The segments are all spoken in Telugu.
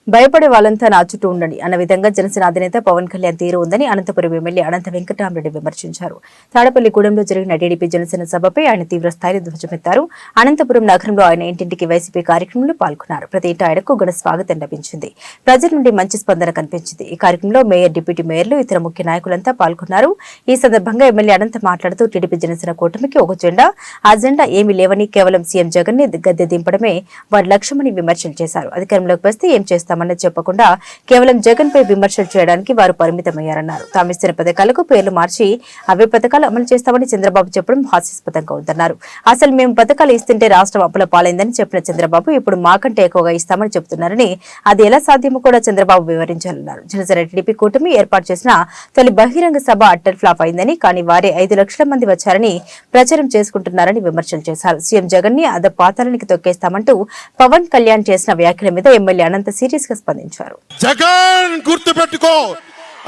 భయపడే వాళ్ళంతా నా చుట్టూ ఉండండి అన్న విధంగా జనసేన అధినేత పవన్ కళ్యాణ్ తీరు ఉందని అనంతపురం ఎమ్మెల్యే అనంత వెంకటరామరెడ్డి విమర్శించారు. తాడపల్లిగూడెంలో జరిగిన టీడీపీ జనసేన సభపై ఆయన తీవ్ర స్థాయిలో ధ్వజమెత్తారు. అనంతపురం నగరంలో ఆయన ఇంటింటికి వైసీపీ కార్యక్రమంలో పాల్గొన్నారు. ప్రతి ఇంటి ఆయనకు ఘన స్వాగతం లభించింది. ప్రజల నుండి మంచి స్పందన కనిపించింది. ఈ కార్యక్రమంలో మేయర్, డిప్యూటీ మేయర్లు, ఇతర ముఖ్య నాయకులంతా పాల్గొన్నారు. ఈ సందర్భంగా ఎమ్మెల్యే అనంత మాట్లాడుతూ టీడీపీ జనసేన కూటమికి ఒక జెండా, ఆ జెండా ఏమీ లేవని కేవలం సీఎం జగన్ ని గద్దె దింపడమే వారి లక్ష్యమని విమర్శలు చేశారు. అధికారంలోకి వస్తే ఏం చేస్తామన్నది చెప్పకుండా కేవలం జగన్ పై విమర్శలు చేయడానికి వారు పరిమితమయ్యారన్నారు. తామిస్తున్న పథకాలకు పేర్లు మార్చి అవే పథకాలు అమలు చేస్తామని చంద్రబాబు చెప్పడం హాస్యాస్పదంగా ఉందన్నారు. అసలు మేము పథకాలు ఇస్తుంటే రాష్ట్రం అప్పుల పాలైందని చెప్పిన చంద్రబాబు ఇప్పుడు మాకంటే ఎక్కువగా ఇస్తామని చెబుతున్నారని, అది ఎలా సాధ్యమో కూడా చంద్రబాబు వివరించాలన్నారు. జనసేన టీడీపీ కూటమి ఏర్పాటు చేసిన తొలి బహిరంగ సభ అట్టర్ ఫ్లాప్ అయిందని, కానీ వారే 5 లక్షల మంది వచ్చారని ప్రచారం చేసుకుంటున్నారని విమర్శలు చేశారు. సీఎం జగన్ ని అధపాతాళానికి తొక్కేస్తామంటూ పవన్ కళ్యాణ్ చేసిన వ్యాఖ్యల మీద ఎమ్మెల్యే అనంత సీరియస్ గా స్పందించారు. జగన్ గుర్తుపెట్టుకో,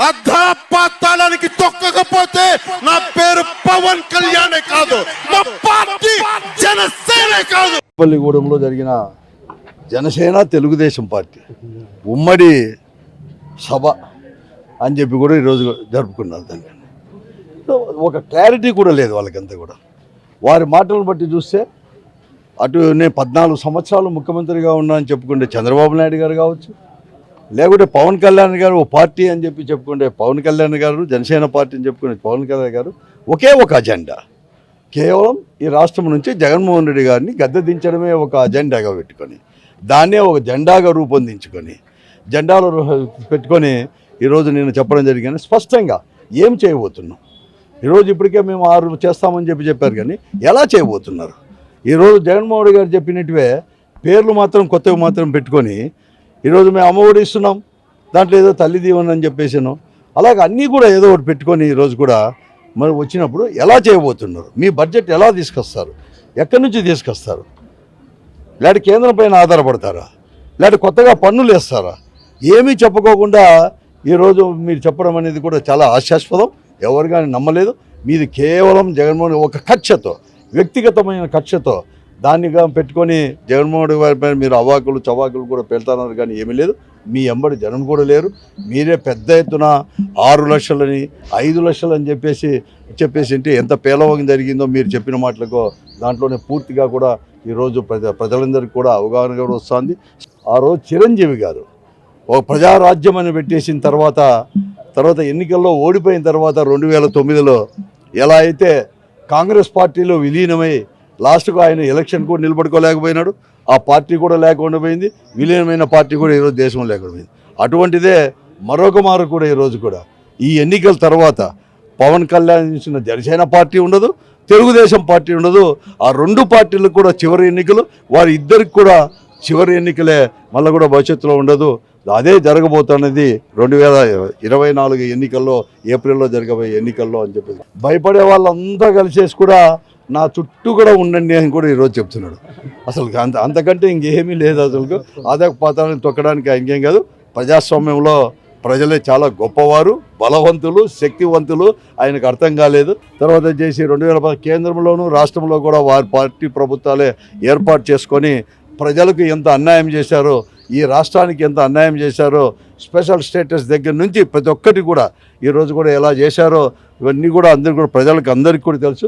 అధపాతాళానికి తొక్కకపోతే నా పేరు పవన్ కళ్యాణే కాదు, మా పార్టీ జనసేనే కాదు. పల్లిగూడెంలో జరిగిన జనసేన తెలుగుదేశం పార్టీ ఉమ్మడి సభ అని చెప్పి కూడా ఈరోజు జరుపుకున్నారు. దాన్ని ఒక క్లారిటీ కూడా లేదు వాళ్ళకంతా కూడా. వారి మాటలను బట్టి చూస్తే అటు నేను 14 సంవత్సరాలు ముఖ్యమంత్రిగా ఉన్నా అని చెప్పుకుంటే చంద్రబాబు నాయుడు గారు కావచ్చు, లేకుంటే పవన్ కళ్యాణ్ గారు ఓ పార్టీ అని చెప్పి చెప్పుకుంటే పవన్ కళ్యాణ్ గారు, జనసేన పార్టీ అని చెప్పుకునే పవన్ కళ్యాణ్ గారు ఒకే ఒక అజెండా, కేవలం ఈ రాష్ట్రం నుంచి జగన్మోహన్ రెడ్డి గారిని గద్దె దించడమే ఒక అజెండాగా పెట్టుకొని, దాన్నే ఒక జెండాగా రూపొందించుకొని, జెండాలో పెట్టుకొని ఈరోజు నేను చెప్పడం జరిగింది. స్పష్టంగా ఏం చేయబోతున్నాం ఈరోజు, ఇప్పటికే మేము 6 చేస్తామని చెప్పారు, కానీ ఎలా చేయబోతున్నారు? ఈరోజు జగన్మోహన్ రెడ్డి గారు చెప్పినట్టువే పేర్లు మాత్రం కొత్తవి మాత్రం పెట్టుకొని ఈరోజు మేము అమ్మఒడి ఇస్తున్నాం, దాంట్లో ఏదో తల్లి దీవెన అని చెప్పేసాను, అలాగే అన్నీ కూడా ఏదో ఒకటి పెట్టుకొని ఈరోజు కూడా మరి వచ్చినప్పుడు ఎలా చేయబోతున్నారు? మీ బడ్జెట్ ఎలా తీసుకొస్తారు? ఎక్కడి నుంచి తీసుకొస్తారు? లేదంటే కేంద్రం పైన ఆధారపడతారా? లేదంటే కొత్తగా పన్నులు వేస్తారా? ఏమీ చెప్పుకోకుండా ఈరోజు మీరు చెప్పడం అనేది కూడా చాలా హాస్యాస్పదం. ఎవరు కానీ నమ్మలేదు. మీది కేవలం జగన్మోహన్ ఒక కక్షతో, వ్యక్తిగతమైన కక్షతో దాన్నిగా పెట్టుకొని జగన్మోహన్ రెడ్డి గారి పైన మీరు అవాకులు చవాకులు కూడా పెడతాన్నారు, కానీ ఏమీ లేదు. మీ ఎంబడి జనం కూడా లేరు. మీరే పెద్ద ఎత్తున 6 లక్షలని 5 లక్షలు అని చెప్పేసి అంటే ఎంత పేలవంగా జరిగిందో మీరు చెప్పిన మాటలకు దాంట్లోనే పూర్తిగా కూడా ఈరోజు ప్రజలందరికీ కూడా అవగాహన కూడా వస్తుంది. ఆ రోజు చిరంజీవి గారు ఒక ప్రజారాజ్యం అని పెట్టేసిన తర్వాత ఎన్నికల్లో ఓడిపోయిన తర్వాత 2009లో ఎలా అయితే కాంగ్రెస్ పార్టీలో విలీనమై లాస్ట్కు ఆయన ఎలక్షన్ కూడా నిలబడుకోలేకపోయినాడు, ఆ పార్టీ కూడా లేకుండా పోయింది, విలీనమైన పార్టీ కూడా ఈరోజు దేశంలో లేకుండా పోయింది. అటువంటిదే మరొక మారు కూడా ఈరోజు కూడా ఈ ఎన్నికల తర్వాత పవన్ కళ్యాణ్ ఇచ్చిన జనసేన పార్టీ ఉండదు, తెలుగుదేశం పార్టీ ఉండదు. ఆ 2 పార్టీలకు కూడా చివరి ఎన్నికలు, వారి ఇద్దరికి కూడా చివరి ఎన్నికలే, మళ్ళీ కూడా భవిష్యత్తులో ఉండదు. అదే జరగబోతున్నది 2024 ఎన్నికల్లో, ఏప్రిల్లో జరగబోయే ఎన్నికల్లో అని చెప్పి భయపడే వాళ్ళంతా కలిసేసి కూడా నా చుట్టూ కూడా ఉండండి అని కూడా ఈరోజు చెప్తున్నాడు. అసలు అంతకంటే ఇంకేమీ లేదు. అసలు అదే పాతాలను తొక్కడానికి ఇంకేం కాదు. ప్రజాస్వామ్యంలో ప్రజలే చాలా గొప్పవారు, బలవంతులు, శక్తివంతులు. ఆయనకు అర్థం కాలేదు. తర్వాత చేసి 2010 కేంద్రంలోనూ రాష్ట్రంలో కూడా వారి పార్టీ ప్రభుత్వాలే ఏర్పాటు చేసుకొని ప్రజలకు ఎంత అన్యాయం చేశారో, ఈ రాష్ట్రానికి ఎంత అన్యాయం చేశారో, స్పెషల్ స్టేటస్ దగ్గర నుంచి ప్రతి ఒక్కటి కూడా ఈరోజు కూడా ఎలా చేశారో ఇవన్నీ కూడా అందరికీ కూడా ప్రజలకు అందరికీ కూడా తెలుసు.